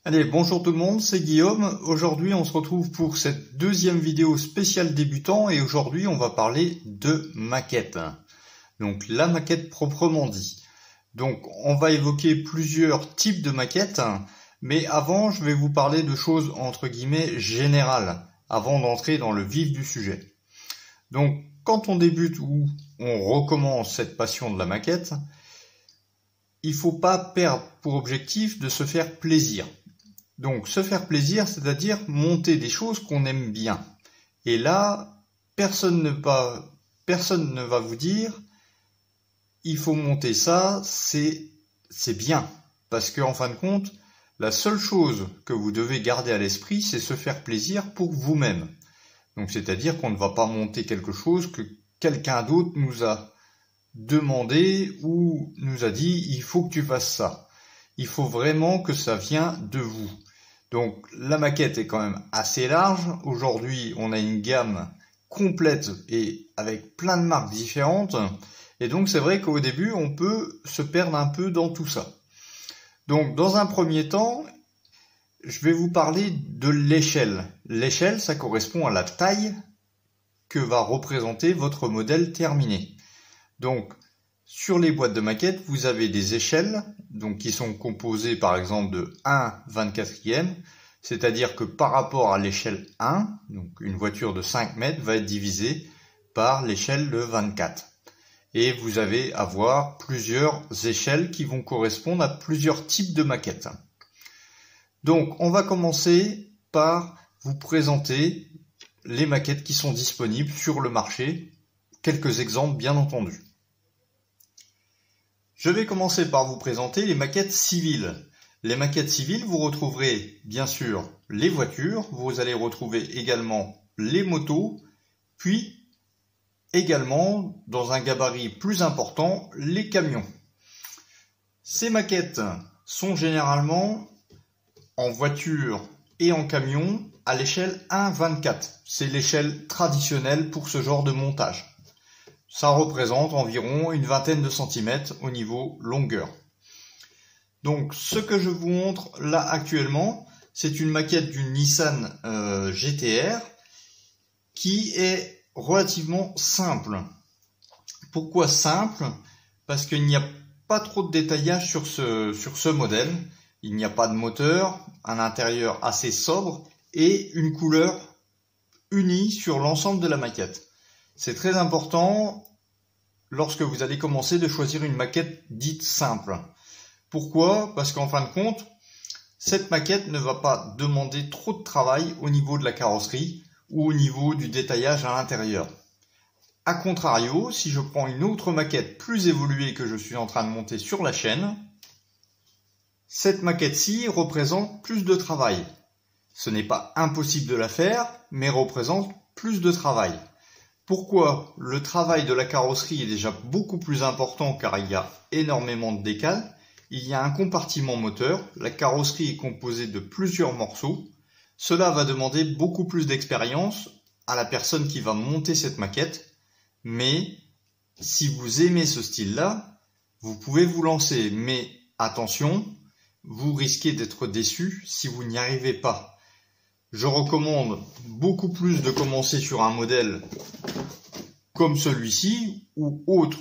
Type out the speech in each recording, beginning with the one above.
Allez, bonjour tout le monde, c'est Guillaume. Aujourd'hui, on se retrouve pour cette deuxième vidéo spéciale débutant et aujourd'hui, on va parler de maquette. Donc, la maquette proprement dit. Donc, on va évoquer plusieurs types de maquettes, mais avant, je vais vous parler de choses entre guillemets générales, avant d'entrer dans le vif du sujet. Donc, quand on débute ou on recommence cette passion de la maquette, il faut pas perdre pour objectif de se faire plaisir. Donc, se faire plaisir, c'est-à-dire monter des choses qu'on aime bien. Et là, personne ne va vous dire, il faut monter ça, c'est bien. Parce qu'en fin de compte, la seule chose que vous devez garder à l'esprit, c'est se faire plaisir pour vous-même. Donc, c'est-à-dire qu'on ne va pas monter quelque chose que quelqu'un d'autre nous a demandé ou nous a dit, il faut que tu fasses ça. Il faut vraiment que ça vienne de vous. Donc la maquette est quand même assez large. Aujourd'hui, on a une gamme complète et avec plein de marques différentes. Et donc c'est vrai qu'au début, on peut se perdre un peu dans tout ça. Donc dans un premier temps, je vais vous parler de l'échelle. L'échelle, ça correspond à la taille que va représenter votre modèle terminé. Donc sur les boîtes de maquettes, vous avez des échelles donc qui sont composées par exemple de 1/24e, c'est-à-dire que par rapport à l'échelle 1, donc une voiture de 5 mètres va être divisée par l'échelle de 24. Et vous allez avoir plusieurs échelles qui vont correspondre à plusieurs types de maquettes. Donc on va commencer par vous présenter les maquettes qui sont disponibles sur le marché, quelques exemples bien entendu. Je vais commencer par vous présenter les maquettes civiles. Les maquettes civiles, vous retrouverez bien sûr les voitures, vous allez retrouver également les motos, puis également, dans un gabarit plus important, les camions. Ces maquettes sont généralement en voiture et en camion à l'échelle 1/24. C'est l'échelle traditionnelle pour ce genre de montage. Ça représente environ une vingtaine de centimètres au niveau longueur. Donc ce que je vous montre là actuellement, c'est une maquette d'une Nissan GT-R qui est relativement simple. Pourquoi simple? Parce qu'il n'y a pas trop de détaillage sur ce modèle. Il n'y a pas de moteur, un intérieur assez sobre et une couleur unie sur l'ensemble de la maquette. C'est très important lorsque vous allez commencer de choisir une maquette dite simple. Pourquoi? Parce qu'en fin de compte, cette maquette ne va pas demander trop de travail au niveau de la carrosserie ou au niveau du détaillage à l'intérieur. A contrario, si je prends une autre maquette plus évoluée que je suis en train de monter sur la chaîne, cette maquette-ci représente plus de travail. Ce n'est pas impossible de la faire, mais représente plus de travail. Pourquoi? Le travail de la carrosserie est déjà beaucoup plus important car il y a énormément de décals. Il y a un compartiment moteur, la carrosserie est composée de plusieurs morceaux. Cela va demander beaucoup plus d'expérience à la personne qui va monter cette maquette. Mais si vous aimez ce style-là, vous pouvez vous lancer. Mais attention, vous risquez d'être déçu si vous n'y arrivez pas. Je recommande beaucoup plus de commencer sur un modèle comme celui-ci ou autre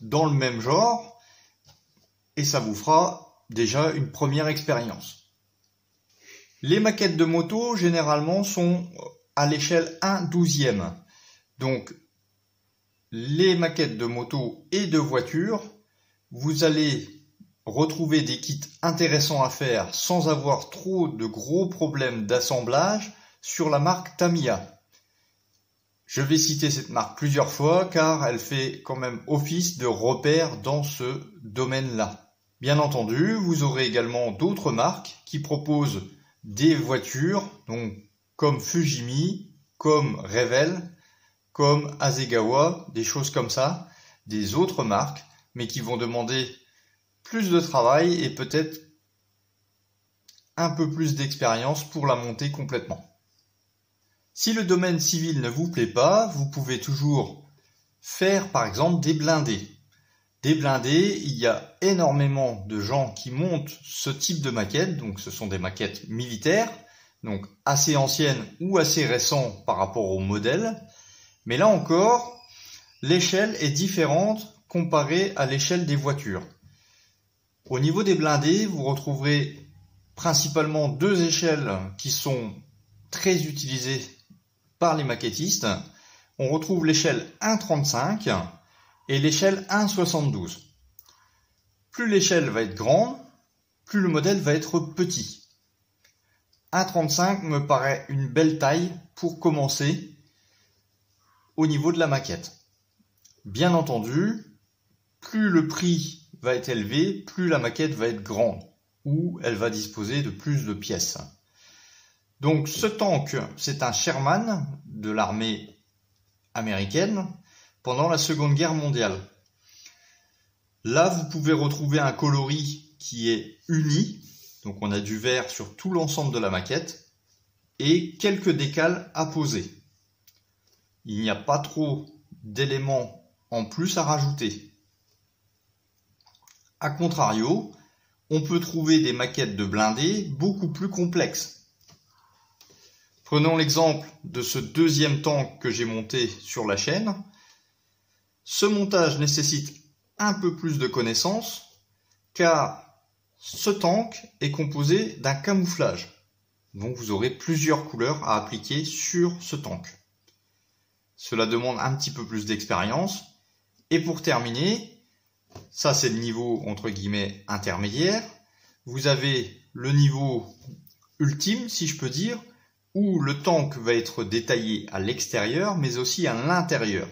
dans le même genre et ça vous fera déjà une première expérience. Les maquettes de moto généralement sont à l'échelle 1/12e. Donc les maquettes de moto et de voiture, vous allez retrouver des kits intéressants à faire sans avoir trop de gros problèmes d'assemblage sur la marque Tamiya. Je vais citer cette marque plusieurs fois car elle fait quand même office de repère dans ce domaine-là. Bien entendu, vous aurez également d'autres marques qui proposent des voitures, donc comme Fujimi, comme Revell, comme Hasegawa, des choses comme ça, des autres marques, mais qui vont demander plus de travail et peut-être un peu plus d'expérience pour la monter complètement. Si le domaine civil ne vous plaît pas, vous pouvez toujours faire par exemple des blindés. Des blindés, il y a énormément de gens qui montent ce type de maquettes, donc ce sont des maquettes militaires, donc assez anciennes ou assez récentes par rapport au modèle. Mais là encore, l'échelle est différente comparée à l'échelle des voitures. Au niveau des blindés, vous retrouverez principalement deux échelles qui sont très utilisées par les maquettistes. On retrouve l'échelle 1,35 et l'échelle 1,72. Plus l'échelle va être grande, plus le modèle va être petit. 1,35 me paraît une belle taille pour commencer au niveau de la maquette. Bien entendu, plus le prix va être élevé, plus la maquette va être grande, ou elle va disposer de plus de pièces. Donc ce tank, c'est un Sherman de l'armée américaine pendant la Seconde Guerre mondiale. Là, vous pouvez retrouver un coloris qui est uni, donc on a du vert sur tout l'ensemble de la maquette, et quelques décals à poser. Il n'y a pas trop d'éléments en plus à rajouter. A contrario, on peut trouver des maquettes de blindés beaucoup plus complexes. Prenons l'exemple de ce deuxième tank que j'ai monté sur la chaîne. Ce montage nécessite un peu plus de connaissances car ce tank est composé d'un camouflage. Donc vous aurez plusieurs couleurs à appliquer sur ce tank. Cela demande un petit peu plus d'expérience. Et pour terminer, ça c'est le niveau entre guillemets intermédiaire. Vous avez le niveau ultime, si je peux dire, où le tank va être détaillé à l'extérieur, mais aussi à l'intérieur.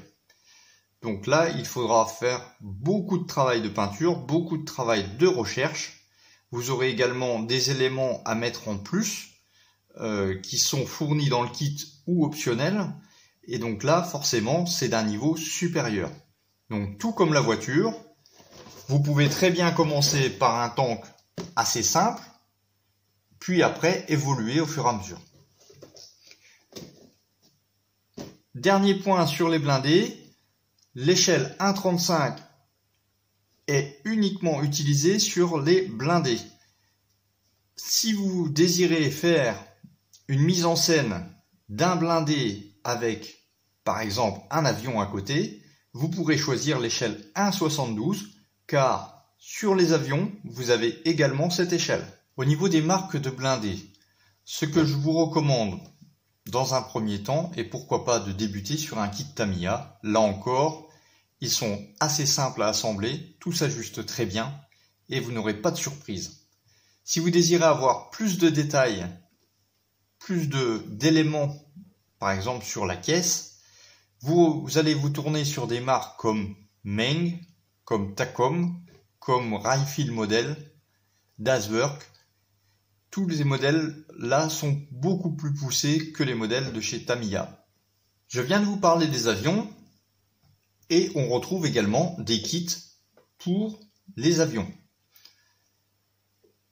Donc là, il faudra faire beaucoup de travail de peinture, beaucoup de travail de recherche. Vous aurez également des éléments à mettre en plus, qui sont fournis dans le kit ou optionnels. Et donc là, forcément, c'est d'un niveau supérieur. Donc tout comme la voiture, vous pouvez très bien commencer par un tank assez simple, puis après évoluer au fur et à mesure. Dernier point sur les blindés, l'échelle 1,35 est uniquement utilisée sur les blindés. Si vous désirez faire une mise en scène d'un blindé avec, par exemple, un avion à côté, vous pourrez choisir l'échelle 1,72 car sur les avions, vous avez également cette échelle. Au niveau des marques de blindés, ce que je vous recommande dans un premier temps, et pourquoi pas de débuter sur un kit Tamiya. Là encore, ils sont assez simples à assembler, tout s'ajuste très bien et vous n'aurez pas de surprise. Si vous désirez avoir plus de détails, plus d'éléments, par exemple sur la caisse, vous allez vous tourner sur des marques comme Meng, comme Takom, comme Rifle Model, Daswork. Tous les modèles là sont beaucoup plus poussés que les modèles de chez Tamiya. Je viens de vous parler des avions et on retrouve également des kits pour les avions.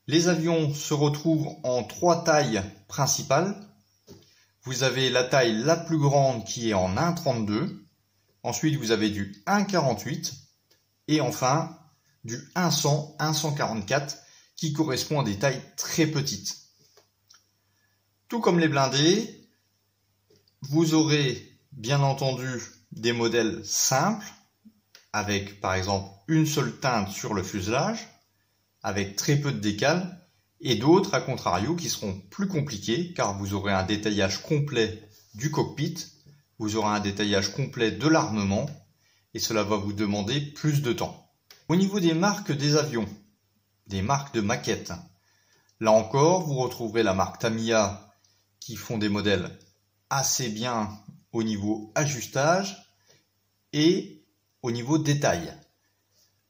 Les avions se retrouvent en trois tailles principales. Vous avez la taille la plus grande qui est en 1,32. Ensuite, vous avez du 1,48 et enfin du 1,100, 1,144 qui correspond à des tailles très petites. Tout comme les blindés, vous aurez bien entendu des modèles simples avec par exemple une seule teinte sur le fuselage, avec très peu de décals, et d'autres à contrario qui seront plus compliqués car vous aurez un détaillage complet du cockpit, vous aurez un détaillage complet de l'armement et cela va vous demander plus de temps. Au niveau des marques des avions, des marques de maquettes, là encore vous retrouverez la marque Tamiya qui font des modèles assez bien au niveau ajustage et au niveau détail.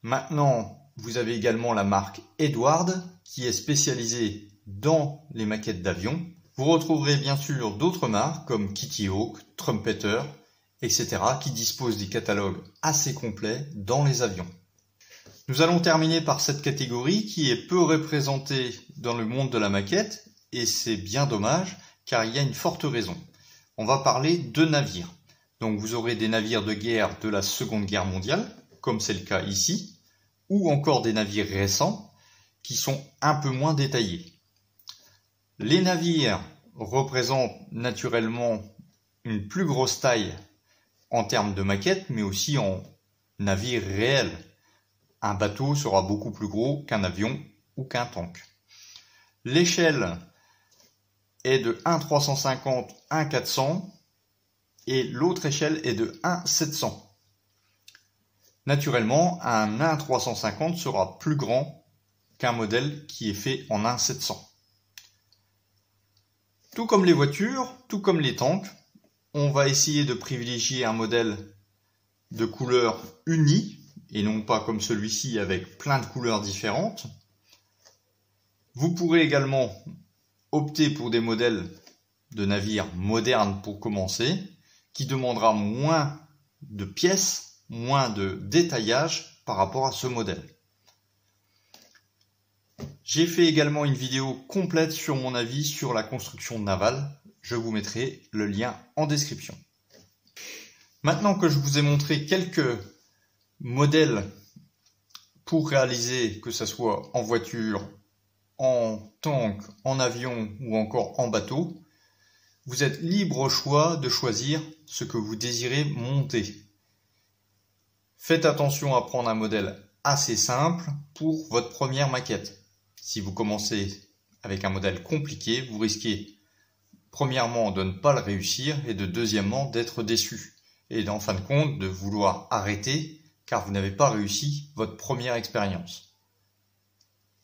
Maintenant, vous avez également la marque Edward qui est spécialisée dans les maquettes d'avions. Vous retrouverez bien sûr d'autres marques comme Kitty Hawk, Trumpeter, etc. qui disposent des catalogues assez complets dans les avions. Nous allons terminer par cette catégorie qui est peu représentée dans le monde de la maquette et c'est bien dommage car il y a une forte raison. On va parler de navires. Donc vous aurez des navires de guerre de la Seconde Guerre mondiale, comme c'est le cas ici. ou encore des navires récents qui sont un peu moins détaillés. Les navires représentent naturellement une plus grosse taille en termes de maquette, mais aussi en navire réel. Un bateau sera beaucoup plus gros qu'un avion ou qu'un tank. L'échelle est de 1,350 à 1,400 et l'autre échelle est de 1,700. Naturellement, un 1,350 sera plus grand qu'un modèle qui est fait en 1,700. Tout comme les voitures, tout comme les tanks, on va essayer de privilégier un modèle de couleurs unies et non pas comme celui-ci avec plein de couleurs différentes. Vous pourrez également opter pour des modèles de navires modernes pour commencer, qui demandera moins de pièces, moins de détaillage par rapport à ce modèle. J'ai fait également une vidéo complète sur mon avis sur la construction navale. Je vous mettrai le lien en description. Maintenant que je vous ai montré quelques modèles pour réaliser, que ce soit en voiture, en tank, en avion ou encore en bateau, vous êtes libre au choix de choisir ce que vous désirez monter. Faites attention à prendre un modèle assez simple pour votre première maquette. Si vous commencez avec un modèle compliqué, vous risquez premièrement de ne pas le réussir et deuxièmement d'être déçu. Et en fin de compte de vouloir arrêter car vous n'avez pas réussi votre première expérience.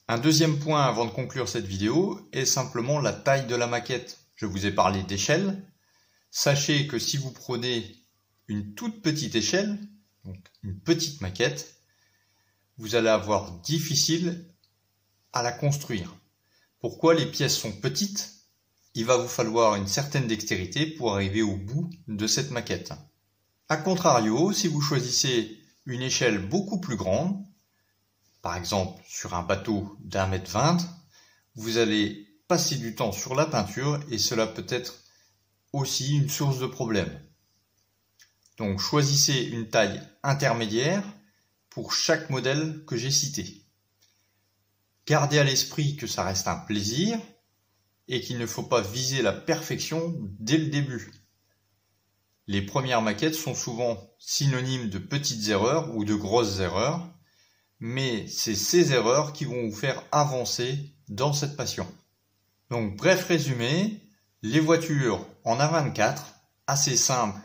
Un deuxième point avant de conclure cette vidéo est simplement la taille de la maquette. Je vous ai parlé d'échelle. Sachez que si vous prenez une toute petite échelle, donc une petite maquette, vous allez avoir difficile à la construire. Pourquoi? Les pièces sont petites, il va vous falloir une certaine dextérité pour arriver au bout de cette maquette. A contrario, si vous choisissez une échelle beaucoup plus grande, par exemple sur un bateau d'1,20 m, vous allez passer du temps sur la peinture et cela peut être aussi une source de problème. Donc choisissez une taille intermédiaire pour chaque modèle que j'ai cité. Gardez à l'esprit que ça reste un plaisir et qu'il ne faut pas viser la perfection dès le début. Les premières maquettes sont souvent synonymes de petites erreurs ou de grosses erreurs, mais c'est ces erreurs qui vont vous faire avancer dans cette passion. Donc bref résumé, les voitures en A24, assez simples,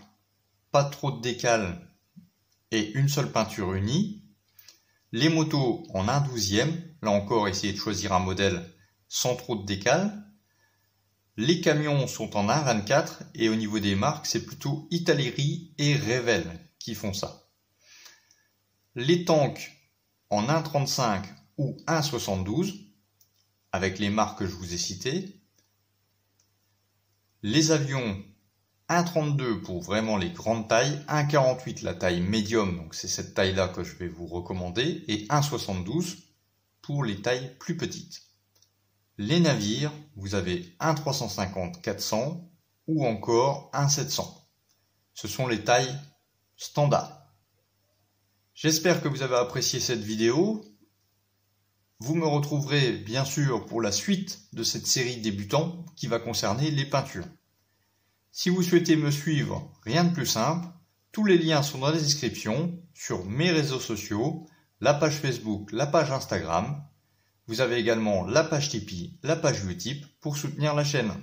pas trop de décale et une seule peinture unie. Les motos en 1/12e, là encore essayez de choisir un modèle sans trop de décale. Les camions sont en 1/24 et au niveau des marques c'est plutôt Italeri et Revell qui font ça. Les tanks en 1/35 ou 1/72 avec les marques que je vous ai citées. Les avions 1,32 pour vraiment les grandes tailles, 1,48 la taille médium, donc c'est cette taille-là que je vais vous recommander, et 1,72 pour les tailles plus petites. Les navires, vous avez 1,350-400 ou encore 1,700. Ce sont les tailles standards. J'espère que vous avez apprécié cette vidéo. Vous me retrouverez bien sûr pour la suite de cette série débutant qui va concerner les peintures. Si vous souhaitez me suivre, rien de plus simple, tous les liens sont dans la description, sur mes réseaux sociaux, la page Facebook, la page Instagram. Vous avez également la page Tipeee, la page Utip pour soutenir la chaîne.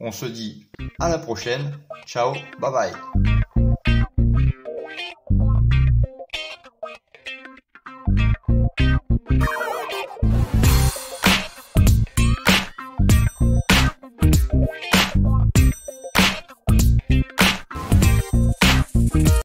On se dit à la prochaine, ciao, bye bye.